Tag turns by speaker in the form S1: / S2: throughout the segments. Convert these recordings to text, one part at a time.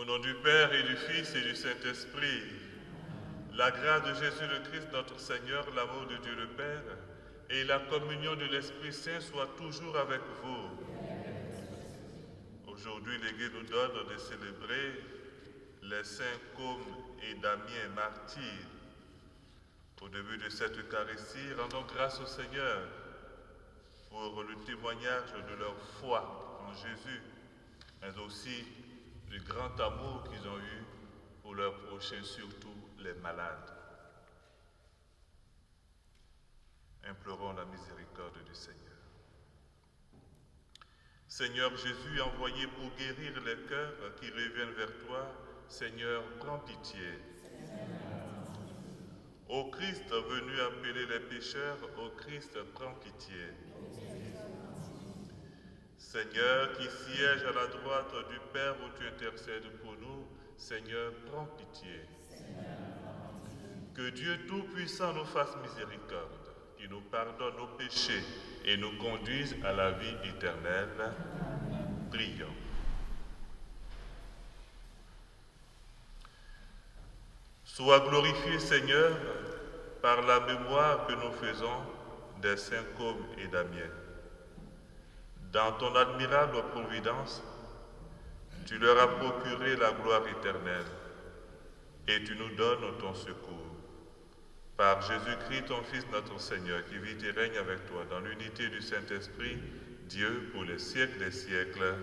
S1: nom du Père et du Fils et du Saint-Esprit, la grâce de Jésus le Christ, notre Seigneur, l'amour de Dieu le Père et la communion de l'Esprit Saint soient toujours avec vous. Aujourd'hui, l'Église nous donne de célébrer les saints Côme et Damien martyrs. Au début de cette Eucharistie, rendons grâce au Seigneur pour le témoignage de leur foi en Jésus, mais aussi du grand amour qu'ils ont eu pour leurs prochains, surtout les malades. Implorons la miséricorde du Seigneur. Seigneur Jésus, envoyé pour guérir les cœurs qui reviennent vers toi, Seigneur, prends pitié. Ô Christ venu appeler les pécheurs, ô Christ, prends pitié. Seigneur, qui siège à la droite du Père où tu intercèdes pour nous, Seigneur, prends pitié. Que Dieu Tout-Puissant nous fasse miséricorde, qui nous pardonne nos péchés et nous conduise à la vie éternelle. Prions. Sois glorifié, Seigneur, par la mémoire que nous faisons des saints Côme et Damien. Dans ton admirable providence, tu leur as procuré la gloire éternelle et tu nous donnes ton secours. Par Jésus-Christ, ton Fils, notre Seigneur, qui vit et règne avec toi dans l'unité du Saint-Esprit, Dieu pour les siècles des siècles.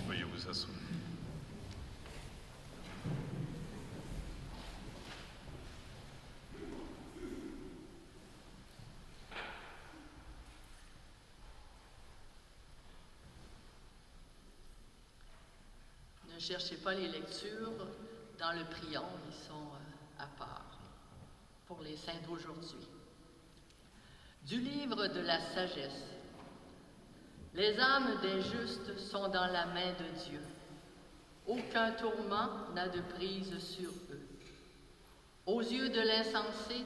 S1: Veuillez vous asseoir.
S2: Ne cherchez pas les lectures dans le prion, ils sont à part pour les saints d'aujourd'hui. Du livre de la sagesse. Les âmes des justes sont dans la main de Dieu. Aucun tourment n'a de prise sur eux. Aux yeux de l'insensé,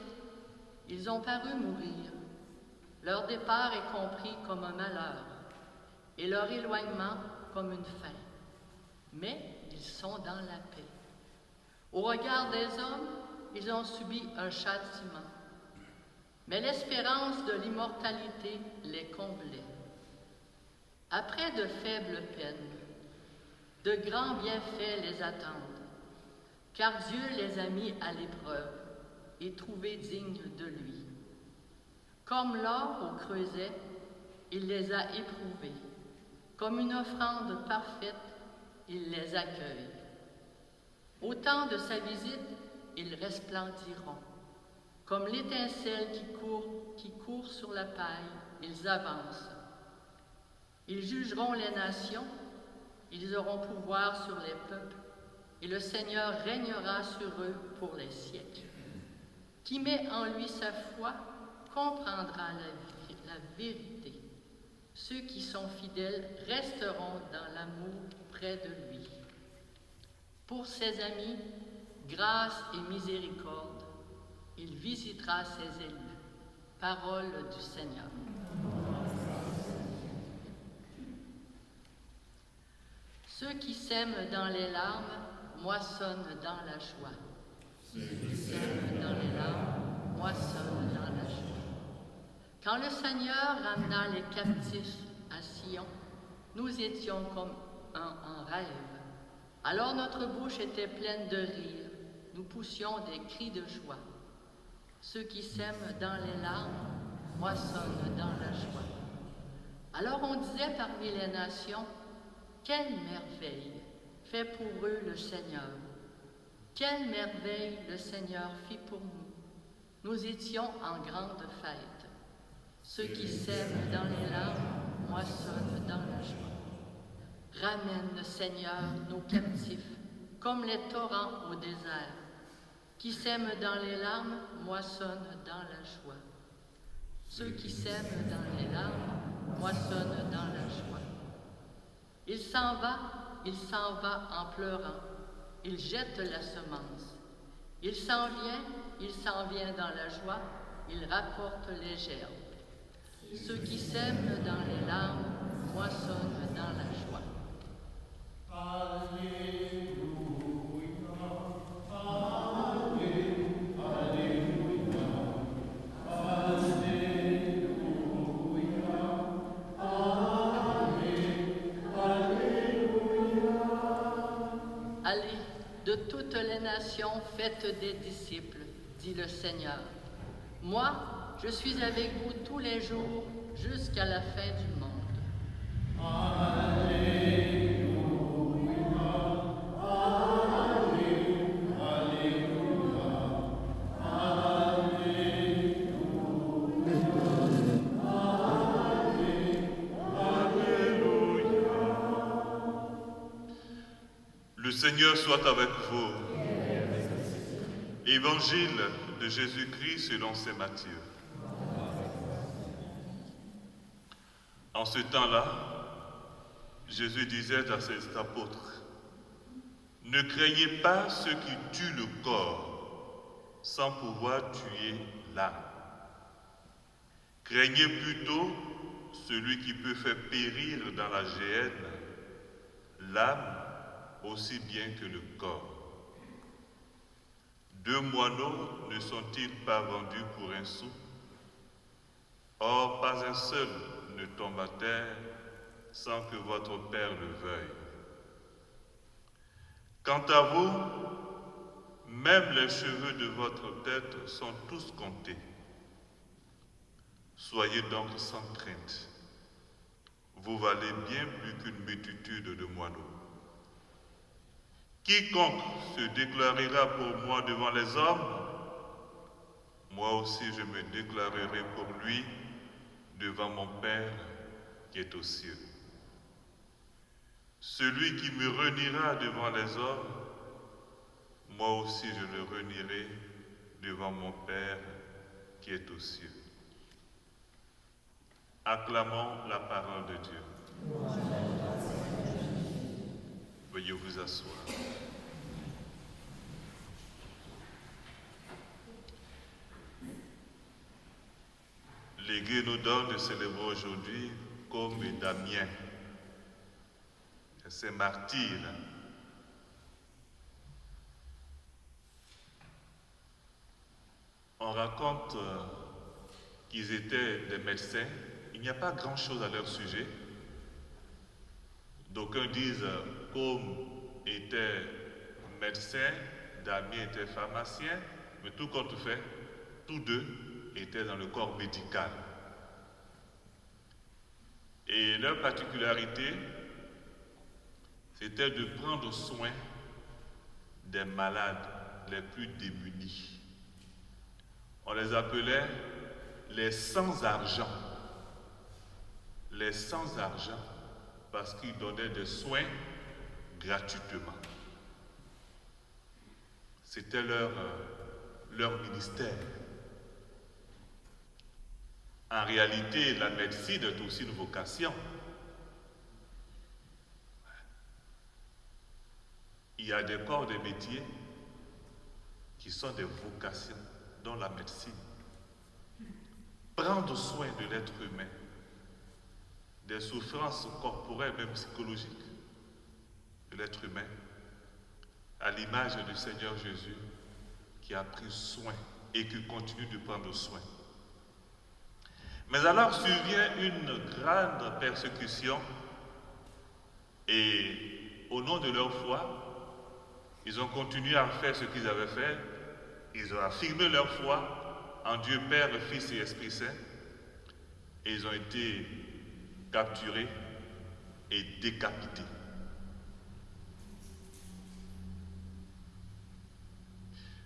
S2: ils ont paru mourir. Leur départ est compris comme un malheur et leur éloignement comme une fin. Mais ils sont dans la paix. Au regard des hommes, ils ont subi un châtiment. Mais l'espérance de l'immortalité les comblait. Après de faibles peines, de grands bienfaits les attendent, car Dieu les a mis à l'épreuve et trouvés dignes de lui. Comme l'or au creuset, il les a éprouvés. Comme une offrande parfaite, il les accueille. Au temps de sa visite, ils resplendiront. Comme l'étincelle qui court sur la paille, ils avancent. Ils jugeront les nations, ils auront pouvoir sur les peuples, et le Seigneur régnera sur eux pour les siècles. Qui met en lui sa foi comprendra la vérité. Ceux qui sont fidèles resteront dans l'amour près de lui. Pour ses amis, grâce et miséricorde, il visitera ses élus. Parole du Seigneur. Ceux qui sèment dans les larmes moissonnent dans la joie. Ceux qui sèment dans les larmes moissonnent dans la joie. Quand le Seigneur ramena les captifs à Sion, nous étions comme en rêve. Alors notre bouche était pleine de rire, nous poussions des cris de joie. Ceux qui sèment dans les larmes moissonnent dans la joie. Alors on disait parmi les nations, quelle merveille fait pour eux le Seigneur! Quelle merveille le Seigneur fit pour nous! Nous étions en grande fête. Ceux qui sèment dans les larmes moissonnent dans la joie. Ramène, Seigneur, nos captifs, comme les torrents au désert. Qui sèment dans les larmes moissonnent dans la joie. Ceux qui sèment dans les larmes moissonnent dans la joie. Il s'en va en pleurant. Il jette la semence. Il s'en vient dans la joie. Il rapporte les gerbes. Ceux qui sèment dans les larmes moissonnent dans la joie.
S3: Alléluia.
S2: faites des disciples, dit le Seigneur. Moi, je suis avec vous tous les jours jusqu'à la fin du monde.
S1: Le Seigneur soit avec vous. Évangile de Jésus-Christ selon saint Matthieu. En ce temps-là, Jésus disait à ses apôtres, « Ne craignez pas ceux qui tuent le corps sans pouvoir tuer l'âme. Craignez plutôt celui qui peut faire périr dans la géhenne l'âme aussi bien que le corps. 2 moineaux ne sont-ils pas vendus pour un sou? Or, pas un seul ne tombe à terre sans que votre Père le veuille. Quant à vous, même les cheveux de votre tête sont tous comptés. Soyez donc sans crainte. Vous valez bien plus qu'une multitude de moineaux. Quiconque se déclarera pour moi devant les hommes, moi aussi je me déclarerai pour lui devant mon Père qui est aux cieux. Celui qui me reniera devant les hommes, moi aussi je le renierai devant mon Père qui est aux cieux. Acclamons la parole de Dieu. Veuillez vous asseoir. L'Église nous donne de célébrer aujourd'hui comme Damien, ces martyrs. On raconte qu'ils étaient des médecins. Il n'y a pas grand-chose à leur sujet. D'aucuns disent comme était médecin, Damien était pharmacien, mais tout compte fait, tous deux étaient dans le corps médical. Et leur particularité, c'était de prendre soin des malades les plus démunis. On les appelait les sans-argent. Les sans-argent parce qu'ils donnaient des soins gratuitement. C'était leur ministère. En réalité, la médecine est aussi une vocation. Il y a des corps de métiers qui sont des vocations, dont la médecine. Prendre soin de l'être humain, des souffrances corporelles, même psychologiques de l'être humain, à l'image du Seigneur Jésus qui a pris soin et qui continue de prendre soin. Mais alors survient une grande persécution et au nom de leur foi, ils ont continué à faire ce qu'ils avaient fait. Ils ont affirmé leur foi en Dieu Père, Fils et Esprit Saint et ils ont été capturés et décapités.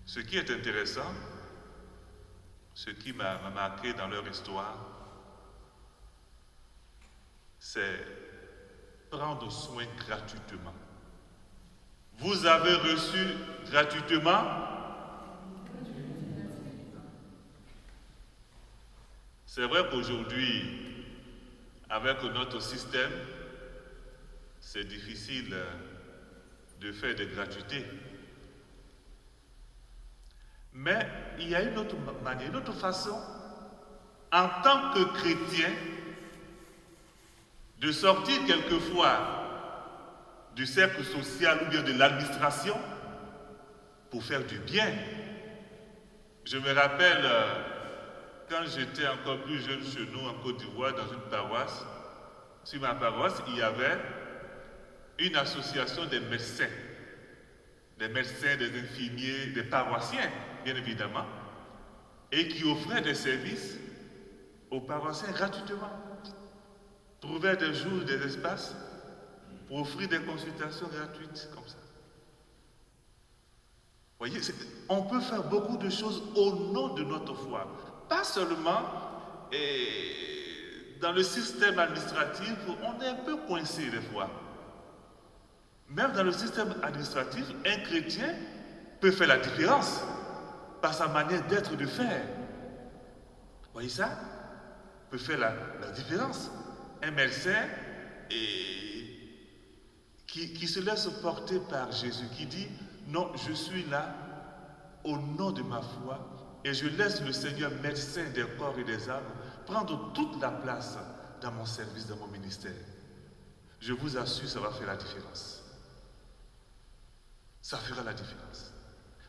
S1: Ce qui est intéressant, ce qui m'a marqué dans leur histoire, c'est prendre soin gratuitement. Vous avez reçu gratuitement? C'est vrai qu'aujourd'hui, avec notre système, c'est difficile de faire de gratuité. Mais il y a une autre manière, une autre façon, en tant que chrétien, de sortir quelquefois du cercle social ou bien de l'administration pour faire du bien. Je me rappelle quand j'étais encore plus jeune chez nous en Côte d'Ivoire, dans une paroisse, sur ma paroisse, il y avait une association des médecins des médecins, des infirmiers, des paroissiens, bien évidemment, et qui offraient des services aux paroissiens gratuitement. Trouvaient des jours, des espaces pour offrir des consultations gratuites comme ça. Vous voyez, on peut faire beaucoup de choses au nom de notre foi. Pas seulement dans le système administratif, on est un peu coincé des fois. Même dans le système administratif, un chrétien peut faire la différence par sa manière d'être, de faire. Vous voyez ça? Peut faire la différence. Un médecin qui se laisse porter par Jésus, qui dit « Non, je suis là au nom de ma foi et je laisse le Seigneur, médecin des corps et des âmes, prendre toute la place dans mon service, dans mon ministère. » Je vous assure, ça va faire la différence. Ça fera la différence.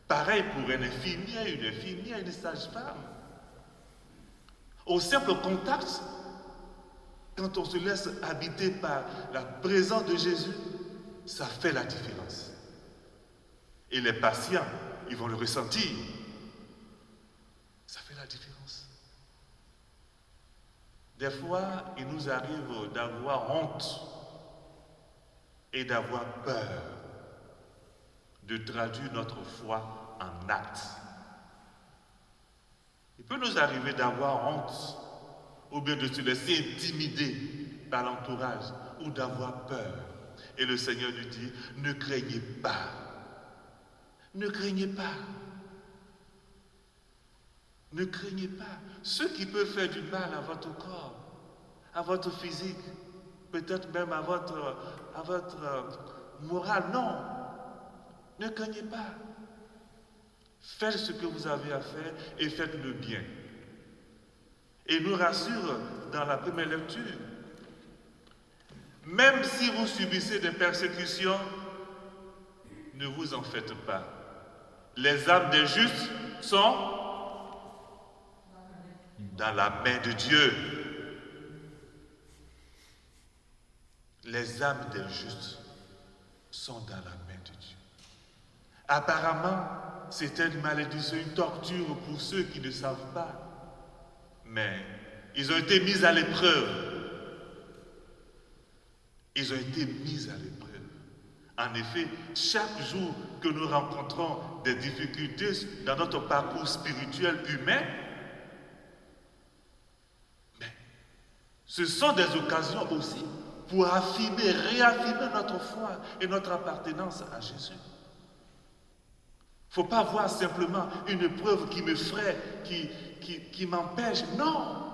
S1: Pareil pour un infirmier, une infirmière, une sage-femme. Au simple contact, quand on se laisse habiter par la présence de Jésus, ça fait la différence. Et les patients, ils vont le ressentir. Ça fait la différence. Des fois, il nous arrive d'avoir honte et d'avoir peur de traduire notre foi en actes. Il peut nous arriver d'avoir honte ou bien de se laisser intimider par l'entourage ou d'avoir peur. Et le Seigneur lui dit, ne craignez pas. Ne craignez pas. Ne craignez pas. Ce qui peut faire du mal à votre corps, à votre physique, peut-être même à votre morale, non. Ne craignez pas. Faites ce que vous avez à faire et faites-le bien. Et il nous rassure dans la première lecture. Même si vous subissez des persécutions, ne vous en faites pas. Les âmes des justes sont dans la main de Dieu. Les âmes des justes sont dans la main de Dieu. Apparemment, c'était une malédiction, une torture pour ceux qui ne savent pas. Mais ils ont été mis à l'épreuve. Ils ont été mis à l'épreuve. En effet, chaque jour que nous rencontrons des difficultés dans notre parcours spirituel humain, ce sont des occasions aussi pour affirmer, réaffirmer notre foi et notre appartenance à Jésus. Il ne faut pas voir simplement une épreuve qui me ferait, qui m'empêche. Non!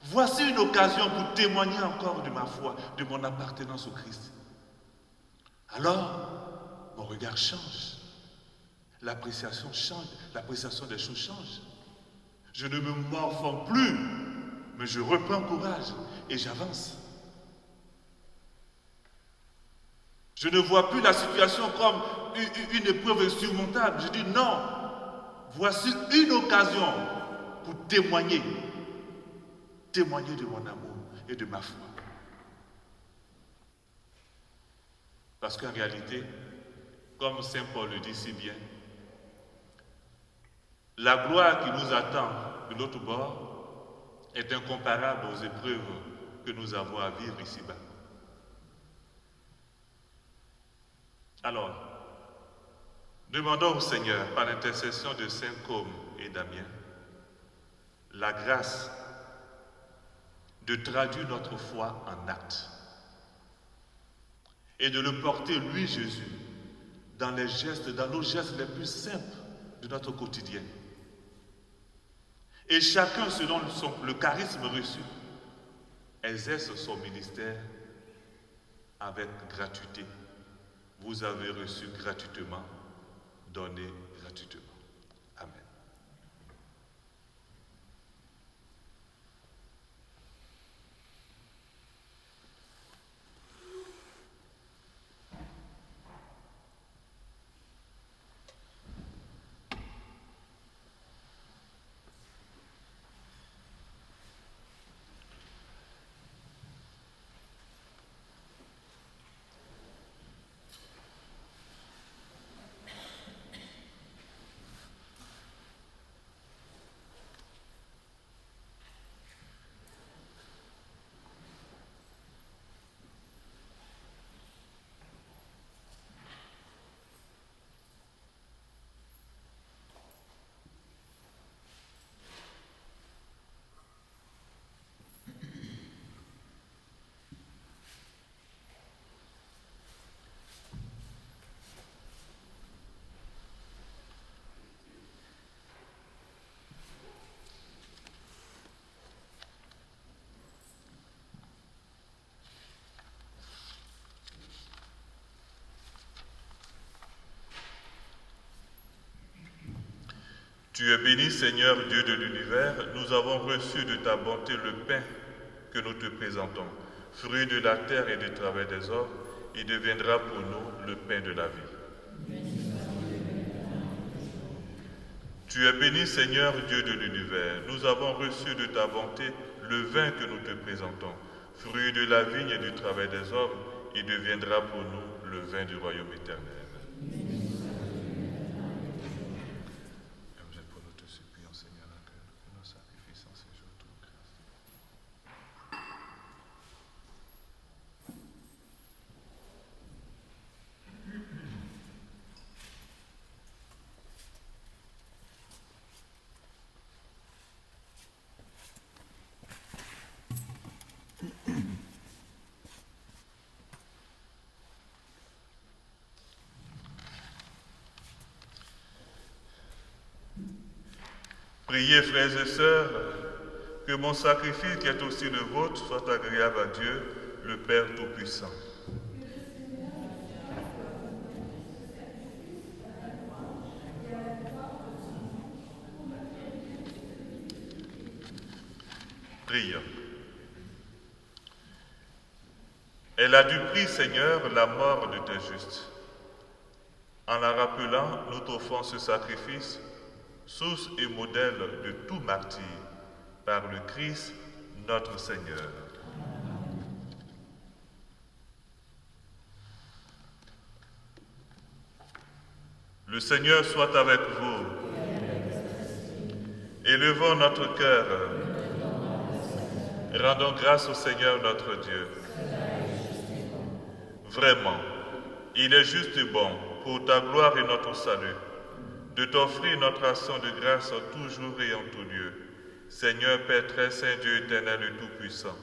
S1: Voici une occasion pour témoigner encore de ma foi, de mon appartenance au Christ. Alors, mon regard change. L'appréciation change, l'appréciation des choses change. Je ne me morfonds plus, mais je reprends courage et j'avance. Je ne vois plus la situation comme une épreuve insurmontable. Je dis non, voici une occasion pour témoigner de mon amour et de ma foi. Parce qu'en réalité, comme Saint Paul le dit si bien, la gloire qui nous attend de l'autre bord est incomparable aux épreuves que nous avons à vivre ici-bas. Alors, demandons au Seigneur, par l'intercession de Saint Côme et Damien, la grâce de traduire notre foi en actes et de le porter, lui Jésus, dans nos gestes les plus simples de notre quotidien. Et chacun, selon le charisme reçu, exerce son ministère avec gratuité. Vous avez reçu gratuitement, donnez gratuitement. Amen. Tu es béni, Seigneur Dieu de l'univers, nous avons reçu de ta bonté le pain que nous te présentons, fruit de la terre et du travail des hommes, il deviendra pour nous le pain de la vie. Tu es béni, Seigneur Dieu de l'univers, nous avons reçu de ta bonté le vin que nous te présentons, fruit de la vigne et du travail des hommes, il deviendra pour nous le vin du royaume éternel. Pour nous te supplions, Seigneur, que nos sacrifices en ces jours trouvent grâce. Priez, frères et sœurs, que mon sacrifice, qui est aussi le vôtre, soit agréable à Dieu, le Père Tout-Puissant. Prions. Elle a dû prix, Seigneur, la mort de tes justes. En la rappelant, nous t'offrons ce sacrifice, source et modèle de tout martyr, par le Christ, notre Seigneur. Le Seigneur soit avec vous. Élevons notre cœur. Rendons grâce au Seigneur notre Dieu. Vraiment, il est juste et bon, pour ta gloire et notre salut, de t'offrir notre action de grâce toujours et en tout lieu. Seigneur Père très saint, Dieu éternel et tout-puissant,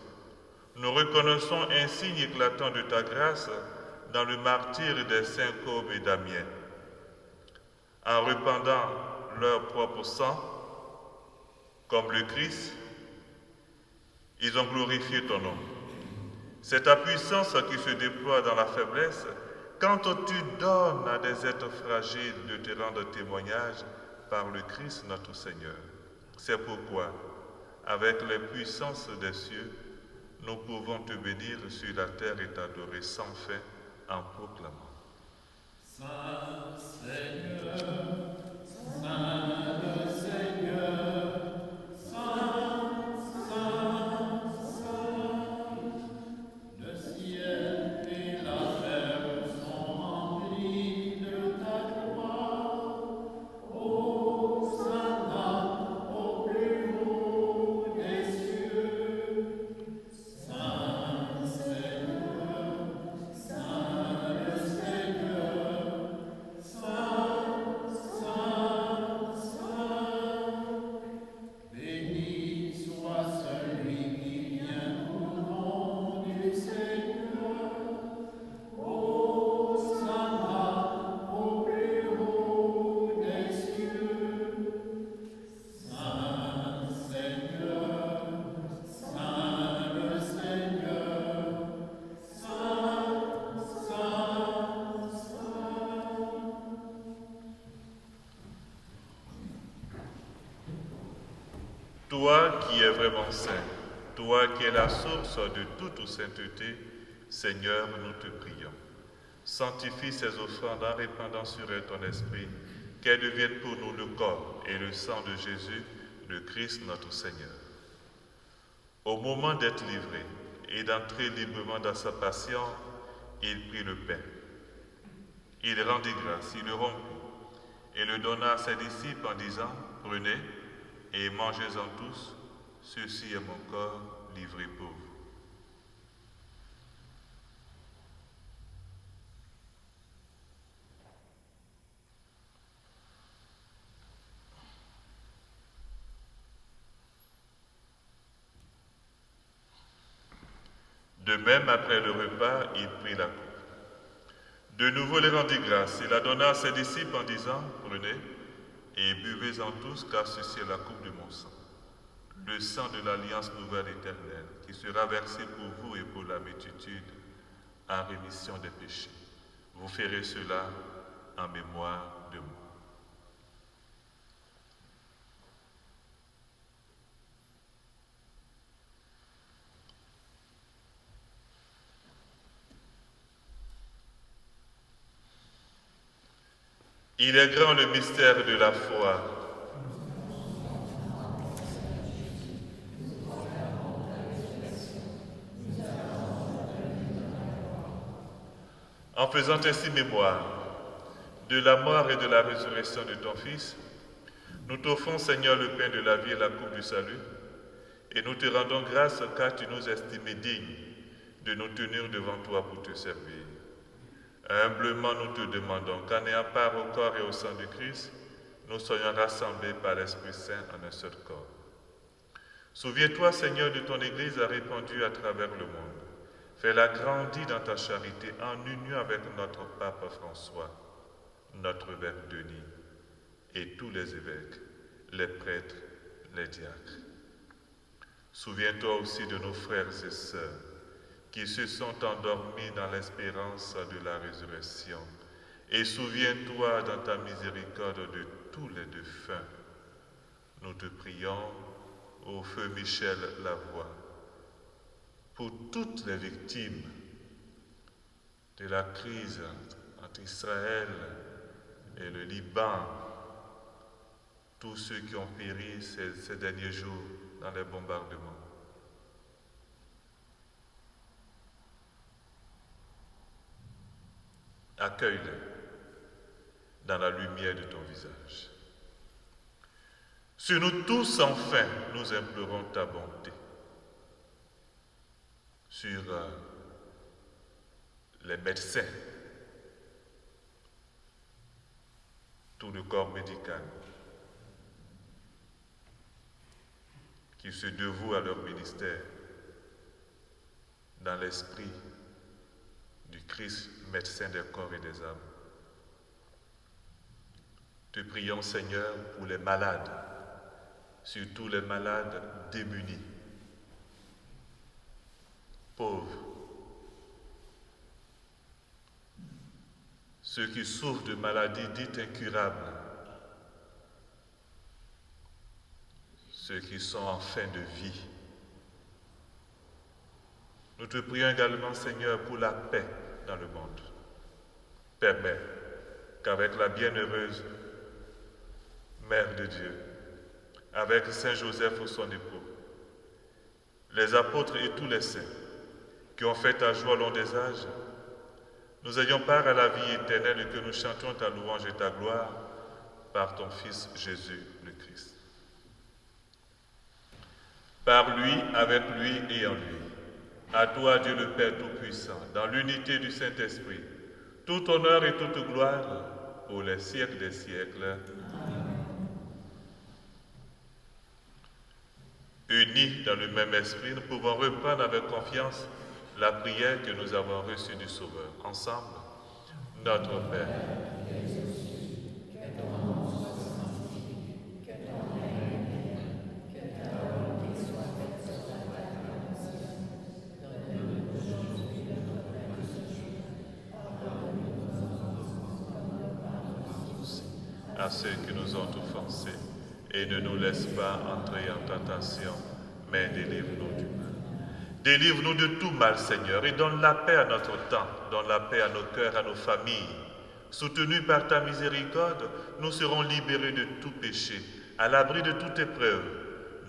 S1: nous reconnaissons un signe éclatant de ta grâce dans le martyre des saints Côme et Damien. En répandant leur propre sang, comme le Christ, ils ont glorifié ton nom. C'est ta puissance qui se déploie dans la faiblesse quand tu donnes à des êtres fragiles de te rendre témoignage par le Christ notre Seigneur. C'est pourquoi, avec les puissances des cieux, nous pouvons te bénir sur la terre et t'adorer sans fin en proclamant.
S3: Saint Seigneur, Saint le Seigneur, Saint, Saint, Saint, le ciel et la terre sont remplis de ta gloire. Hosanna au plus haut des cieux. Saint Seigneur, Saint le Seigneur, Saint, Saint, Saint, béni soit celui qui vient au nom du Seigneur. Hosanna au plus haut des cieux. Saint Seigneur, Saint le Seigneur, Saint, Saint, Saint.
S1: Toi qui es vraiment saint, toi qui es la source de toute sainteté, Seigneur, nous te prions. Sanctifie ces offrandes en répandant sur elles ton esprit, qu'elles deviennent pour nous le corps et le sang de Jésus, le Christ notre Seigneur. Au moment d'être livré et d'entrer librement dans sa passion, il prit le pain. Il rendit grâce, il le rompit et le donna à ses disciples en disant, « Prenez et mangez-en tous, ceci est mon corps livré pour vous. » De même, après le repas, il prit la coupe. De nouveau, il rendit grâce. Il la donna à ses disciples en disant, « Prenez et buvez-en tous, car ceci est la coupe de mon sang, le sang de l'alliance nouvelle éternelle, qui sera versé pour vous et pour la multitude en rémission des péchés. Vous ferez cela en mémoire de moi. » Il est grand le mystère de la foi. En faisant ainsi mémoire de la mort et de la résurrection de ton Fils, nous t'offrons, Seigneur, le pain de la vie et la coupe du salut, et nous te rendons grâce car tu nous estimés dignes de nous tenir devant toi pour te servir. Humblement, nous te demandons qu'en ayant part au corps et au sang du Christ, nous soyons rassemblés par l'Esprit Saint en un seul corps. Souviens-toi, Seigneur, de ton Église répandue à travers le monde. Fais-la grandir dans ta charité en union avec notre pape François, notre évêque Denis et tous les évêques, les prêtres, les diacres. Souviens-toi aussi de nos frères et sœurs qui se sont endormis dans l'espérance de la résurrection. Et souviens-toi dans ta miséricorde de tous les défunts. Nous te prions, ô feu Michel Lavoie, pour toutes les victimes de la crise entre Israël et le Liban, tous ceux qui ont péri ces derniers jours dans les bombardements. Accueille-les dans la lumière de ton visage. Sur nous tous, enfin, nous implorons ta bonté. Sur les médecins, tout le corps médical, qui se dévouent à leur ministère dans l'esprit du Christ, médecin des corps et des âmes. Te prions, Seigneur, pour les malades, surtout les malades démunis, pauvres, ceux qui souffrent de maladies dites incurables, ceux qui sont en fin de vie. Nous te prions également, Seigneur, pour la paix dans le monde. Permets qu'avec la bienheureuse Mère de Dieu, avec Saint Joseph son époux, les apôtres et tous les saints qui ont fait ta joie au long des âges, nous ayons part à la vie éternelle et que nous chantions ta louange et ta gloire par ton Fils Jésus le Christ. Par lui, avec lui et en lui, à toi Dieu le Père Tout-Puissant, dans l'unité du Saint-Esprit, tout honneur et toute gloire pour les siècles des siècles. Unis dans le même esprit, nous pouvons reprendre avec confiance la prière que nous avons reçue du Sauveur. Ensemble, notre Père. À ceux qui nous ont offensés, et ne nous laisse pas entrer en tentation, mais délivre-nous du mal. Délivre-nous de tout mal, Seigneur, et donne la paix à notre temps, donne la paix à nos cœurs, à nos familles. Soutenus par ta miséricorde, nous serons libérés de tout péché, à l'abri de toute épreuve.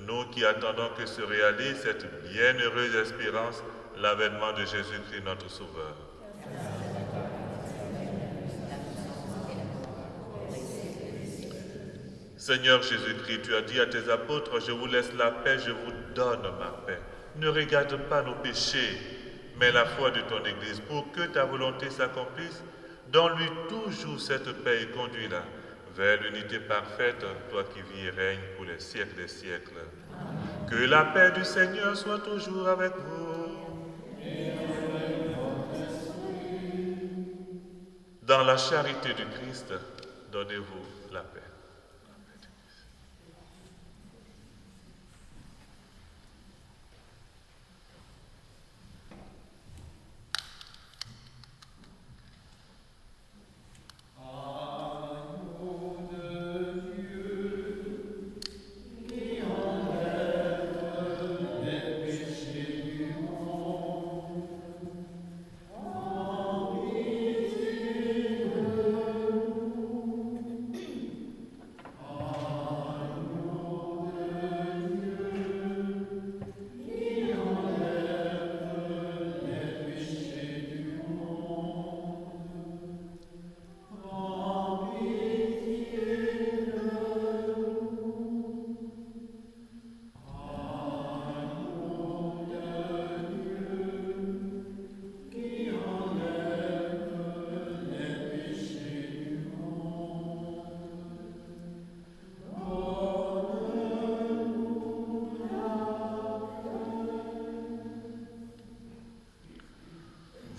S1: Nous qui attendons que se réalise cette bienheureuse espérance, l'avènement de Jésus-Christ, notre Sauveur. Seigneur Jésus-Christ, tu as dit à tes apôtres, je vous laisse la paix, je vous donne ma paix. Ne regarde pas nos péchés, mais la foi de ton Église, pour que ta volonté s'accomplisse. Donne-lui toujours cette paix et conduis-la vers l'unité parfaite, toi qui vis et règnes pour les siècles des siècles. Que la paix du Seigneur soit toujours avec vous. Dans la charité du Christ, donnez-vous la paix.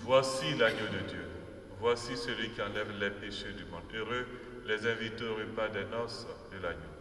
S1: Voici l'agneau de Dieu. Voici celui qui enlève les péchés du monde. Heureux les invités au repas des noces de l'agneau.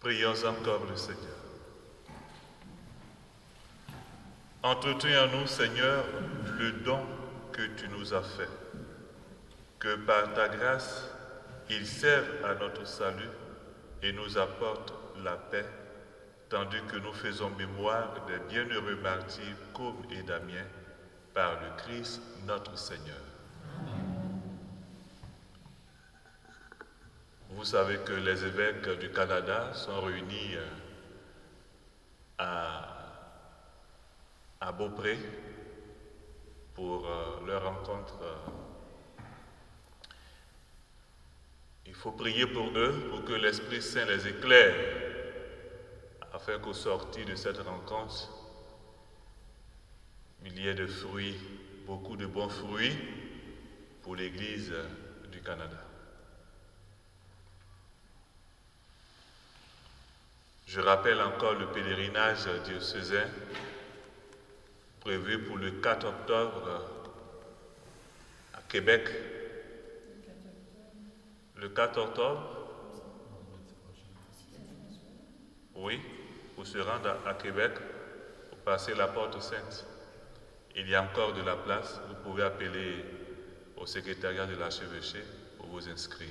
S1: Prions encore le Seigneur. Entretiens en nous, Seigneur, le don que tu nous as fait, que par ta grâce, il serve à notre salut et nous apporte la paix, tandis que nous faisons mémoire des bienheureux martyrs comme et Damien, par le Christ notre Seigneur. Vous savez que les évêques du Canada sont réunis à Beaupré pour leur rencontre. Il faut prier pour eux, pour que l'Esprit Saint les éclaire, afin qu'au sortir de cette rencontre, il y ait de fruits, beaucoup de bons fruits pour l'Église du Canada. Je rappelle encore le pèlerinage diocésain prévu pour le 4 octobre à Québec. Le 4 octobre, oui, pour se rendre à Québec, pour passer la porte sainte. Il y a encore de la place, vous pouvez appeler au secrétariat de l'archevêché pour vous inscrire.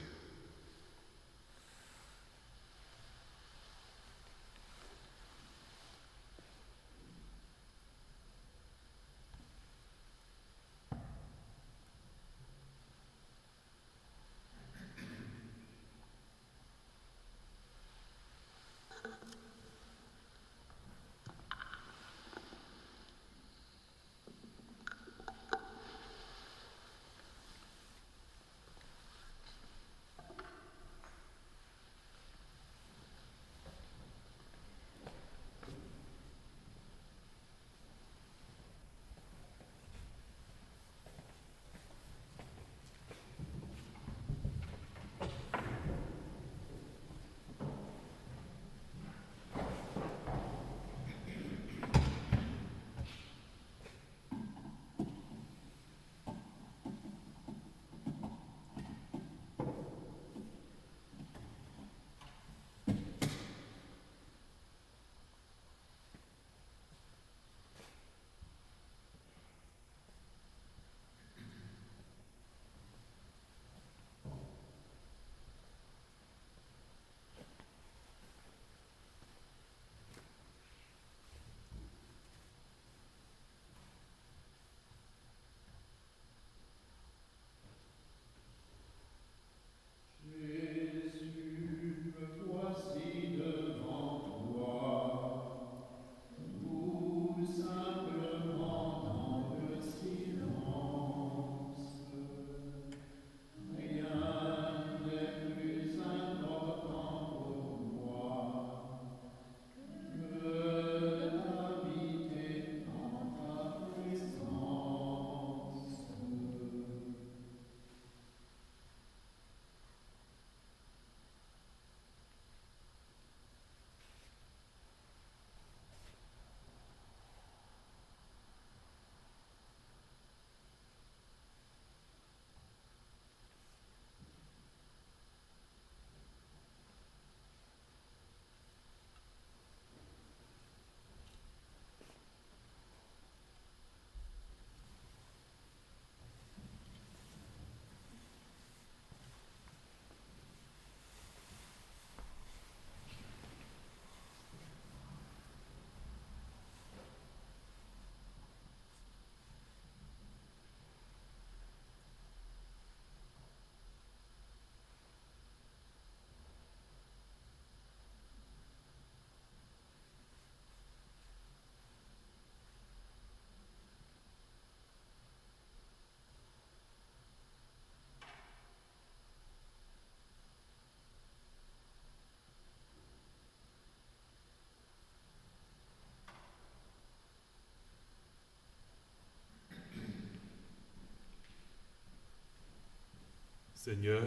S4: Seigneur,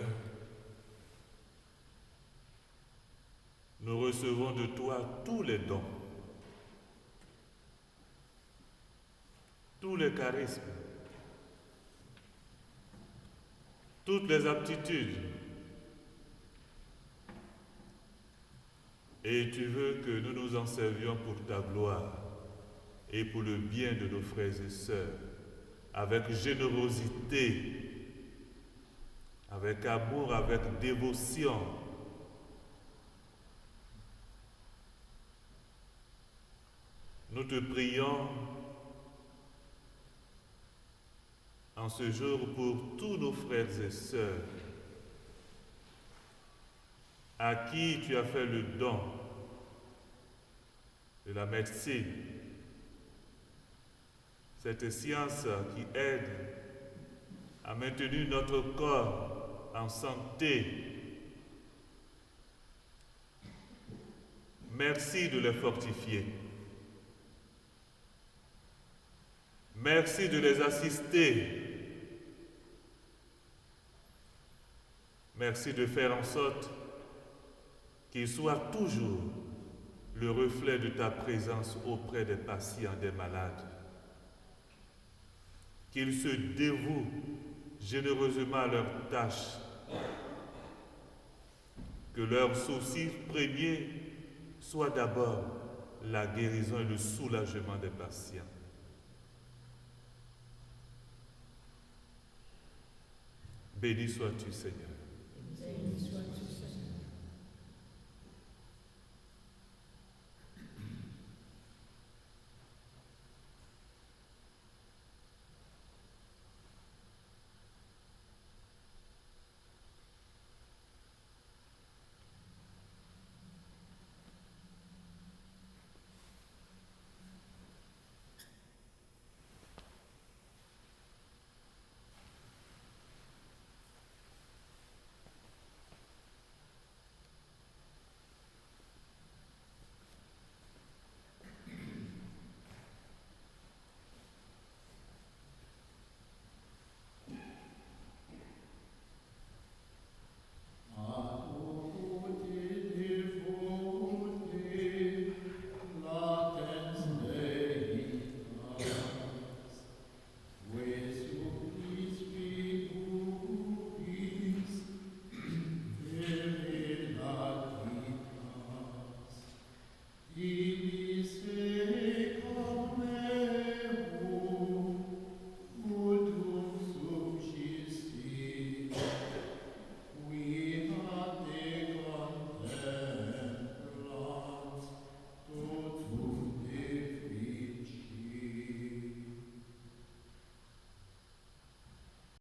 S4: nous recevons de toi tous les dons, tous les charismes, toutes les aptitudes. Et tu veux que nous nous en servions pour ta gloire et pour le bien de nos frères et sœurs, avec générosité, avec amour, avec dévotion. Nous te prions en ce jour pour tous nos frères et sœurs à qui tu as fait le don de la médecine, cette science qui aide à maintenir notre corps en santé. Merci de les fortifier. Merci de les assister. Merci de faire en sorte qu'ils soient toujours le reflet de ta présence auprès des patients, des malades. Qu'ils se dévouent généreusement à leurs tâches. Que leur souci premier soit d'abord la guérison et le soulagement des patients. Béni sois-tu, Seigneur.